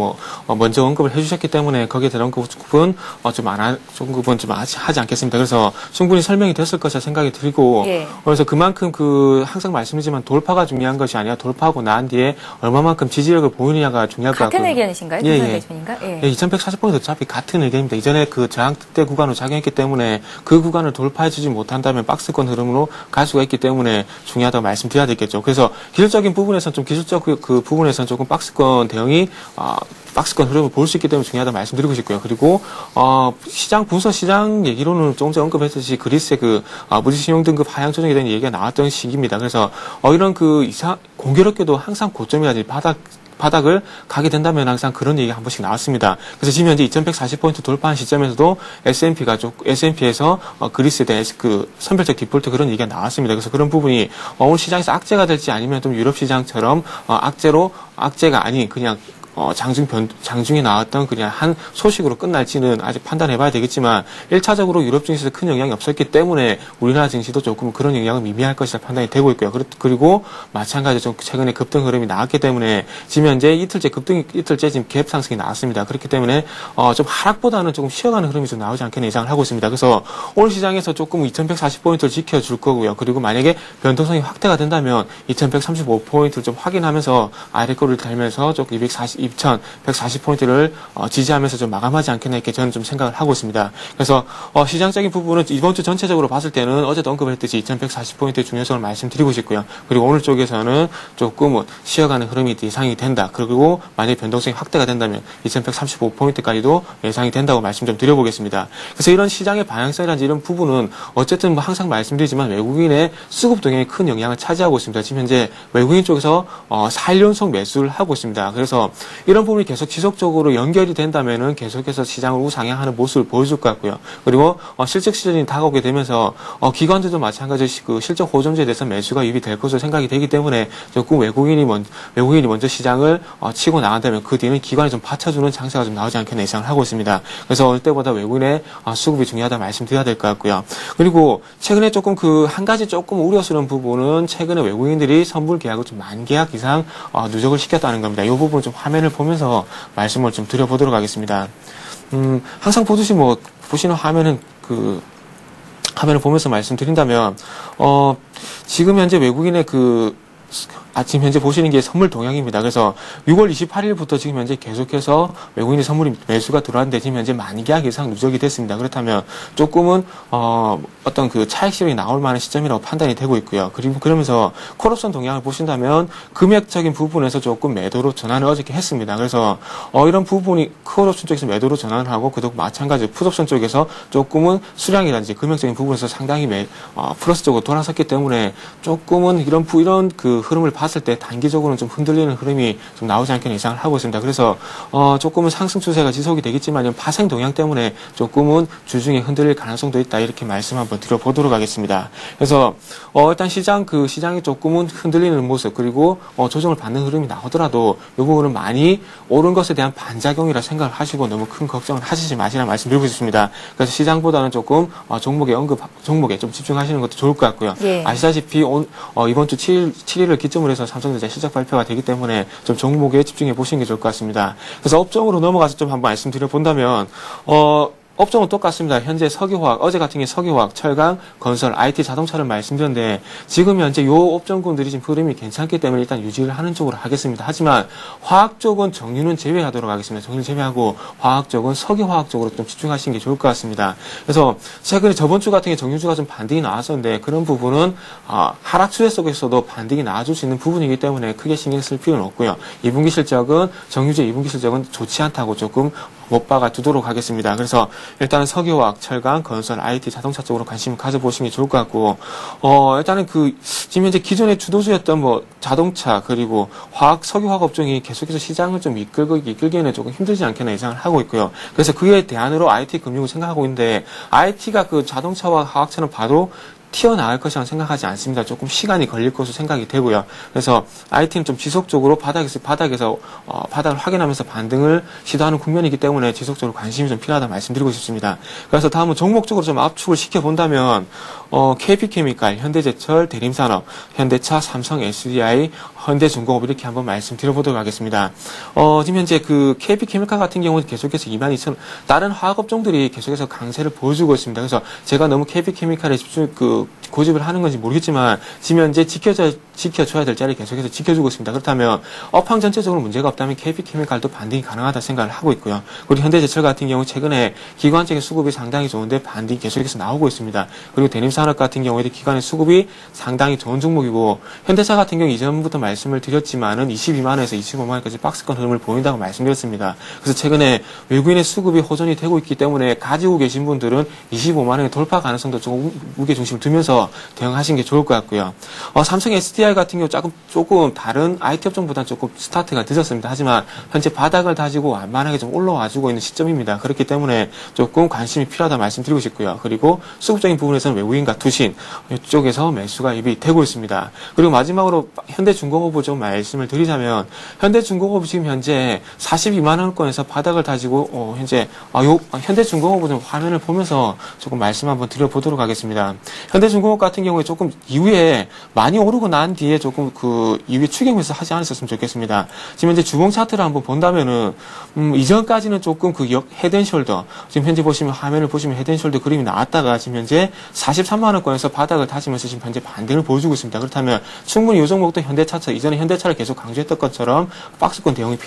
먼저 언급을 해주셨기 때문에 거기에 대한 언급은 좀 하지 않겠습니다. 그래서 충분히 설명이 됐을 것이라 생각이 들고 그래서 그만큼 항상 말씀드리지만 돌파가 중요한 것이 아니라 돌파하고 난 뒤에 얼마만큼 지지력을 보이느냐가 중요할 것 같고요. 같은 의견이신가요? 대표님과? 2140포인트 어차피 같은 의견입니다. 이전에 그 저항대 구간으로 작용했기 때문에 그 구간을 돌파해주지 못한다면 박스권 흐름으로 갈 수가 있기 때문에 중요하다고 말씀드려야 되겠죠. 그래서 기술적인 부분에서는 그 부분에서는 조금 박스권 대응이 박스권 흐름을 볼 수 있기 때문에 중요하다고 말씀드리고 싶고요. 그리고 분석 시장 얘기로는 조금 전에 언급했듯이 그리스의 무지신용 등급 하향 조정에 대한 얘기가 나왔던 시기입니다. 그래서 이런 공교롭게도 항상 고점이라든지 바닥을 가게 된다면 항상 그런 얘기가 한 번씩 나왔습니다. 그래서 지금 현재 2140포인트 돌파한 시점에서도 S&P에서 그리스에 대한 선별적 디폴트 그런 얘기가 나왔습니다. 그래서 그런 부분이 오늘 시장에서 악재가 될지 아니면 좀 유럽 시장처럼 악재가 아닌 그냥 장중에 나왔던 그냥 한 소식으로 끝날지는 아직 판단해봐야 되겠지만 1차적으로 유럽 증시에서 큰 영향이 없었기 때문에 우리나라 증시도 조금 그런 영향을 미미할 것이라 판단이 되고 있고요. 그리고 마찬가지로 좀 최근에 급등 흐름이 나왔기 때문에 지금 현재 이틀째 지금 갭 상승이 나왔습니다. 그렇기 때문에 좀 하락보다는 조금 쉬어가는 흐름이 좀 나오지 않겠나 예상을 하고 있습니다. 그래서 오늘 시장에서 조금 2140포인트를 지켜줄 거고요. 그리고 만약에 변동성이 확대가 된다면 2135포인트를 좀 확인하면서 아래꼬리를 달면서 조금 2140포인트를 지지하면서 좀 마감하지 않겠나 이렇게 저는 좀 생각을 하고 있습니다. 그래서 시장적인 부분은 이번 주 전체적으로 봤을 때는 어제도 언급을 했듯이 2140포인트의 중요성을 말씀드리고 싶고요. 그리고 오늘 쪽에서는 조금 쉬어가는 흐름이 예상이 된다. 그리고 만약에 변동성이 확대가 된다면 2135포인트까지도 예상이 된다고 말씀 좀 드려보겠습니다. 그래서 이런 시장의 방향성이라든지 이런 부분은 어쨌든 뭐 항상 말씀드리지만 외국인의 수급 동향이 큰 영향을 차지하고 있습니다. 지금 현재 외국인 쪽에서 4일 연속 매수를 하고 있습니다. 그래서 이런 부분이 계속 지속적으로 연결이 된다면은 계속해서 시장을 우상향하는 모습을 보여줄 것 같고요. 그리고 실적 시즌이 다가오게 되면서 기관들도 마찬가지로 그 실적 호전주에 대해서 매수가 유입이 될 것으로 생각이 되기 때문에 조금 외국인이 먼저 시장을 치고 나간다면 그 뒤는 기관이 좀 받쳐주는 장세가 좀 나오지 않겠나 예상을 하고 있습니다. 그래서 어느 때보다 외국인의 수급이 중요하다 말씀드려야 될 것 같고요. 그리고 최근에 조금 그 한 가지 조금 우려스러운 부분은 최근에 외국인들이 선불 계약을 좀 만 계약 이상 누적을 시켰다는 겁니다. 이 부분 좀 화면을 보면서 말씀을 좀 드려보도록 하겠습니다. 항상 보듯이 보시는 화면은 화면을 보면서 말씀드린다면, 지금 현재 외국인의 지금 현재 보시는 게 선물 동향입니다. 그래서 6월 28일부터 지금 현재 계속해서 외국인의 선물이 매수가 들어왔는데 지금 현재 만 계약 이상 누적이 됐습니다. 그렇다면 조금은 어떤 그 차익 실현이 나올 만한 시점이라고 판단이 되고 있고요. 그리고 그러면서 콜옵션 동향을 보신다면 금액적인 부분에서 조금 매도로 전환을 어저께 했습니다. 그래서 이런 부분이 콜옵션 쪽에서 매도로 전환을 하고 그도 마찬가지로 풋옵션 쪽에서 조금은 수량이라든지 금액적인 부분에서 상당히 플러스 쪽으로 돌아섰기 때문에 조금은 이런 그 흐름을 봤을 때 단기적으로는 좀 흔들리는 흐름이 좀 나오지 않겠나 예상을 하고 있습니다. 그래서 조금은 상승 추세가 지속이 되겠지만 파생 동향 때문에 조금은 주중에 흔들릴 가능성도 있다 이렇게 말씀 한번 드려보도록 하겠습니다. 그래서 일단 시장이 조금은 흔들리는 모습 그리고 조정을 받는 흐름이 나오더라도 이 부분은 많이 오른 것에 대한 반작용이라 생각을 하시고 너무 큰 걱정을 하시지 마시라 말씀드리고 싶습니다. 그래서 시장보다는 조금 종목에 좀 집중하시는 것도 좋을 것 같고요. 예. 아시다시피 이번 주 7일을 기점으로 해서 삼성전자 실적 발표가 되기 때문에 좀 종목에 집중해 보시는 게 좋을 것 같습니다. 그래서 업종으로 넘어가서 좀 한번 말씀드려 본다면 업종은 똑같습니다. 현재 석유화학, 어제 같은 게 석유화학, 철강, 건설, IT, 자동차를 말씀드렸는데 지금 현재 요 업종군들이 지금 흐름이 괜찮기 때문에 일단 유지를 하는 쪽으로 하겠습니다. 하지만 화학 쪽은 정유는 제외하도록 하겠습니다. 정유는 제외하고 화학 쪽은 석유화학 쪽으로 좀 집중하시는 게 좋을 것 같습니다. 그래서 최근에 저번 주 같은 게 정유주가 좀 반등이 나왔었는데 그런 부분은 하락 추세 속에서도 반등이 나와줄 수 있는 부분이기 때문에 크게 신경 쓸 필요는 없고요. 2분기 실적은 정유주의 2분기 실적은 좋지 않다고 조금 못 박아 두도록 하겠습니다. 그래서 일단은 석유화학, 철강, 건설, IT, 자동차 쪽으로 관심을 가져보시는 게 좋을 것 같고, 일단은 지금 현재 기존의 주도주였던 자동차, 그리고 화학, 석유화학 업종이 계속해서 시장을 좀 이끌기에는 조금 힘들지 않겠나 예상을 하고 있고요. 그래서 그에 대안으로 IT 금융을 생각하고 있는데, IT가 자동차와 화학처럼 바로 튀어나갈 것이라고 생각하지 않습니다. 조금 시간이 걸릴 것으로 생각이 되고요. 그래서 IT는 좀 지속적으로 바닥을 확인하면서 반등을 시도하는 국면이기 때문에 지속적으로 관심이 좀 필요하다 말씀드리고 싶습니다. 그래서 다음은 종목적으로 좀 압축을 시켜본다면 KP케미칼, 현대제철, 대림산업, 현대차, 삼성, SDI, 현대중공업 이렇게 한번 말씀드려보도록 하겠습니다. 지금 현재 KP케미칼 같은 경우는 계속해서 22,000원, 다른 화학업종들이 계속해서 강세를 보여주고 있습니다. 그래서 제가 너무 KP케미칼에 고집을 하는 건지 모르겠지만 지금 현재 지켜줘야 될 자리를 계속해서 지켜주고 있습니다. 그렇다면 업황 전체적으로 문제가 없다면 KP케미칼도 반등이 가능하다 생각을 하고 있고요. 그리고 현대제철 같은 경우 최근에 기관적인 수급이 상당히 좋은데 반등이 계속해서 나오고 있습니다. 그리고 대림산업 같은 경우에도 기관의 수급이 상당히 좋은 종목이고 현대차 같은 경우 이전부터 말씀을 드렸지만은 22만원에서 25만원까지 박스권 흐름을 보인다고 말씀드렸습니다. 그래서 최근에 외국인의 수급이 호전이 되고 있기 때문에 가지고 계신 분들은 25만원의 돌파 가능성도 조금 무게 중심을 두면서 보시면서 대응하시는 게 좋을 것 같고요. 삼성 SDI 같은 경우 조금 다른 IT 업종보다는 조금 스타트가 늦었습니다. 하지만 현재 바닥을 다지고 완만하게 좀 올라와주고 있는 시점입니다. 그렇기 때문에 조금 관심이 필요하다 말씀드리고 싶고요. 그리고 수급적인 부분에서는 외국인과 투신 이쪽에서 매수가 입이 되고 있습니다. 그리고 마지막으로 현대중공업부 좀 말씀을 드리자면 현대중공업부 지금 현재 42만 원권에서 바닥을 다지고 현재 현대중공업부 좀 화면을 보면서 조금 말씀 한번 드려보도록 하겠습니다. 현대중공업 같은 경우에 조금 이후에 많이 오르고 난 뒤에 조금 그 이후에 추격 매수 하지 않았었으면 좋겠습니다. 지금 현재 주봉 차트를 한번 본다면은 이전까지는 조금 그 헤드앤숄더 지금 현재 보시면 화면을 보시면 헤드앤숄더 그림이 나왔다가 지금 현재 43만 원권에서 바닥을 다지면서 지금 현재 반등을 보여주고 있습니다. 그렇다면 충분히 이 종목도 현대차처 이전에 현대차를 계속 강조했던 것처럼 박스권 대응이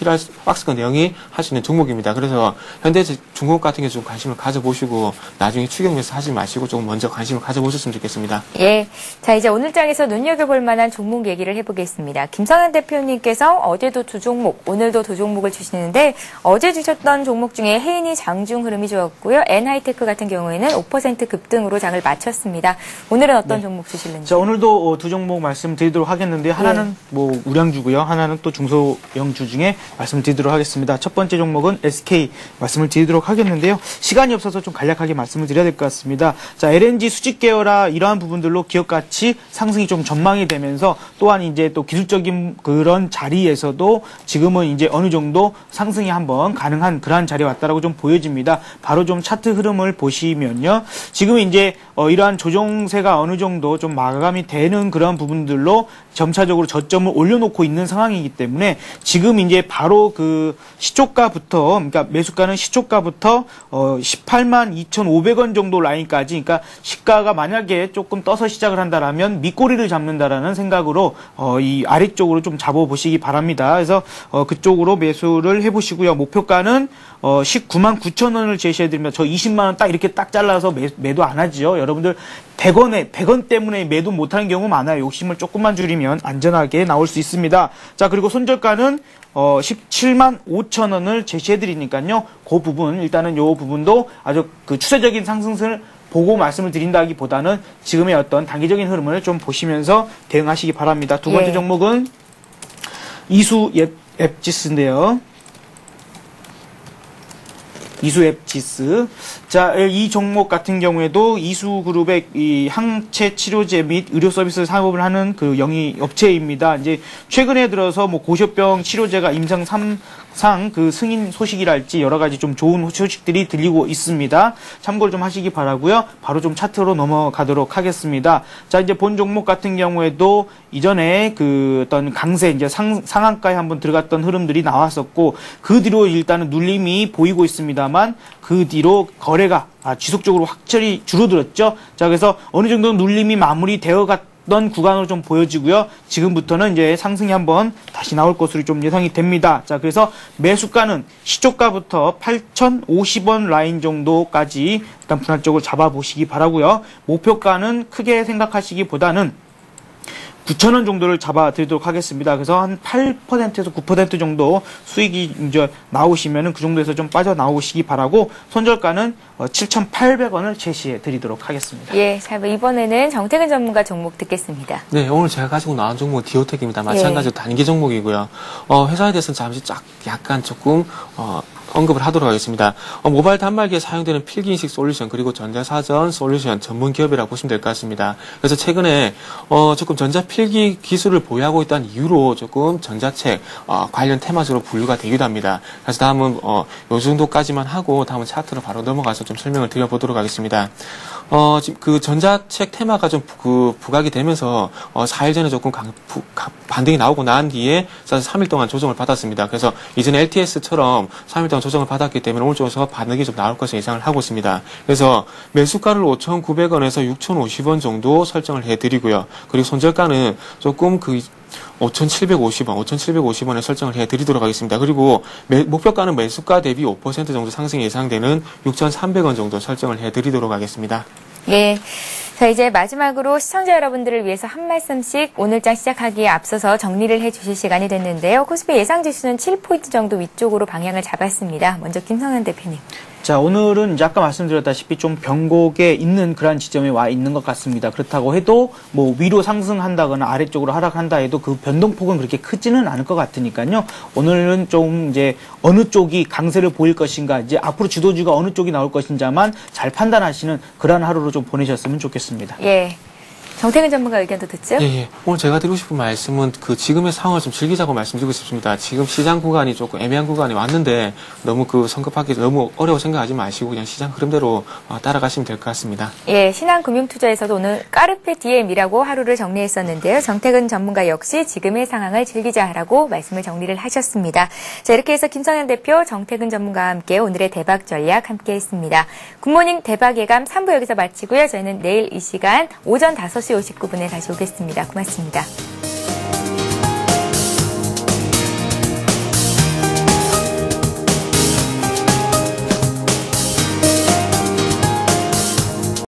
할 수 있는 종목입니다. 그래서 현대중공업 같은 경우 좀 관심을 가져보시고 나중에 추격 매수 하지 마시고 조금 먼저 관심을 가져보셨으면 좋겠습니다. 예. 자, 이제 오늘 장에서 눈여겨볼 만한 종목 얘기를 해보겠습니다. 김선한 대표님께서 어제도 두 종목, 오늘도 두 종목을 주시는데 어제 주셨던 종목 중에 해인이 장중 흐름이 좋았고요. N하이테크 같은 경우에는 5% 급등으로 장을 마쳤습니다. 오늘은 어떤 종목 주실는지? 자, 오늘도 두 종목 말씀드리도록 하겠는데요. 하나는 뭐 우량주고요. 하나는 또 중소형주 중에 말씀드리도록 하겠습니다. 첫 번째 종목은 SK 말씀을 드리도록 하겠는데요. 시간이 없어서 좀 간략하게 말씀을 드려야 될 것 같습니다. 자, LNG 수직 계열화 이러한 부분들로 기업 가치 상승이 좀 전망이 되면서 또한 이제 또 기술적인 그런 자리에서도 지금은 이제 어느 정도 상승이 한번 가능한 그러한 자리에 왔다라고 좀 보여집니다. 바로 좀 차트 흐름을 보시면요. 지금 이제 이러한 조정세가 어느 정도 좀 마감이 되는 그런 부분들로 점차적으로 저점을 올려놓고 있는 상황이기 때문에 지금 이제 바로 그 시초가부터 그러니까 매수가는 시초가부터 18만 2,500원 정도 라인까지 그러니까 시가가 만약에 조금 떠서 시작을 한다라면 밑꼬리를 잡는다라는 생각으로 이 아래쪽으로 좀 잡아보시기 바랍니다. 그래서 그쪽으로 매수를 해보시고요. 목표가는 19만 9천 원을 제시해드립니다. 저 20만 원 딱 이렇게 딱 잘라서 매도 안 하지요. 여러분들 100원 때문에 매도 못하는 경우 많아요. 욕심을 조금만 줄이면 안전하게 나올 수 있습니다. 자, 그리고 손절가는 17만 5천 원을 제시해드리니까요. 그 부분 일단은 요 부분도 아주 그 추세적인 상승을 보고 말씀을 드린다기보다는 지금의 어떤 단기적인 흐름을 좀 보시면서 대응하시기 바랍니다. 두 번째 종목은 이수 앱지스인데요. 이수앱지스. 자, 이 종목 같은 경우에도 이수그룹의 이 항체 치료제 및 의료 서비스 사업을 하는 그 영위 업체입니다. 이제 최근에 들어서 뭐 고쇼병 치료제가 임상 3상 그 승인 소식이랄지 여러 가지 좀 좋은 소식들이 들리고 있습니다. 참고를 좀 하시기 바라고요. 바로 좀 차트로 넘어가도록 하겠습니다. 자, 이제 본 종목 같은 경우에도 이전에 그 어떤 강세 이제 상한가에 한번 들어갔던 흐름들이 나왔었고 그 뒤로 일단은 눌림이 보이고 있습니다. 그 뒤로 거래가 지속적으로 확실히 줄어들었죠. 자, 그래서 어느 정도 눌림이 마무리되어 갔던 구간으로 좀 보여지고요. 지금부터는 이제 상승이 한번 다시 나올 것으로 좀 예상이 됩니다. 자, 그래서 매수가는 시초가부터 8,050원 라인 정도까지 일단 분할적으로 잡아보시기 바라고요. 목표가는 크게 생각하시기보다는 9,000원 정도를 잡아드리도록 하겠습니다. 그래서 한 8%에서 9% 정도 수익이 이제 나오시면은 그 정도에서 좀 빠져나오시기 바라고 손절가는 7,800원을 제시해 드리도록 하겠습니다. 예, 자, 이번에는 정태근 전문가 종목 듣겠습니다. 네, 오늘 제가 가지고 나온 종목은 디오텍입니다. 마찬가지로 단기 종목이고요. 회사에 대해서는 잠시 약간 조금 언급을 하도록 하겠습니다. 모바일 단말기에 사용되는 필기인식 솔루션 그리고 전자사전 솔루션 전문 기업이라고 보시면 될 것 같습니다. 그래서 최근에 조금 전자필기 기술을 보유하고 있다는 이유로 조금 전자책 관련 테마주로 분류가 되기도 합니다. 그래서 다음은 요 정도까지만 하고 다음은 차트로 바로 넘어가서 좀 설명을 드려보도록 하겠습니다. 지금 그 전자책 테마가 좀 부각이 되면서 4일 전에 조금 반등이 나오고 난 뒤에 3일 동안 조정을 받았습니다. 그래서 이전에 LTS처럼 3일 동안 조정을 받았기 때문에 오늘 쪽에서 반등이 좀 나올 것을 예상을 하고 있습니다. 그래서 매수가를 5,900원에서 6,050원 정도 설정을 해드리고요. 그리고 손절가는 조금 5,750원에 설정을 해드리도록 하겠습니다. 그리고 목표가는 매수가 대비 5% 정도 상승이 예상되는 6,300원 정도 설정을 해드리도록 하겠습니다. 예. 자, 이제 마지막으로 시청자 여러분들을 위해서 한 말씀씩 오늘장 시작하기에 앞서서 정리를 해주실 시간이 됐는데요. 코스피 예상지수는 7포인트 정도 위쪽으로 방향을 잡았습니다. 먼저 김성현 대표님. 자, 오늘은 이제 아까 말씀드렸다시피 좀 변곡에 있는 그런 지점에 와 있는 것 같습니다. 그렇다고 해도 뭐 위로 상승한다거나 아래쪽으로 하락한다 해도 그 변동폭은 그렇게 크지는 않을 것 같으니까요. 오늘은 좀 이제 어느 쪽이 강세를 보일 것인가, 이제 앞으로 주도주가 어느 쪽이 나올 것인지만 잘 판단하시는 그런 하루로 좀 보내셨으면 좋겠습니다. 예. 정태근 전문가 의견도 듣죠? 예. 오늘 제가 드리고 싶은 말씀은 그 지금의 상황을 좀 즐기자고 말씀드리고 싶습니다. 지금 시장 구간이 조금 애매한 구간이 왔는데 너무 그 성급하게 너무 어려워 생각하지 마시고 그냥 시장 흐름대로 따라가시면 될 것 같습니다. 예, 신한금융투자에서도 오늘 까르페 디엠이라고 하루를 정리했었는데요. 정태근 전문가 역시 지금의 상황을 즐기자라고 말씀을 정리를 하셨습니다. 자, 이렇게 해서 김성현 대표, 정태근 전문가와 함께 오늘의 대박 전략 함께했습니다. 굿모닝 대박 예감 3부 여기서 마치고요. 저희는 내일 이 시간 오전 5시 59분에 다시 오겠습니다. 고맙습니다.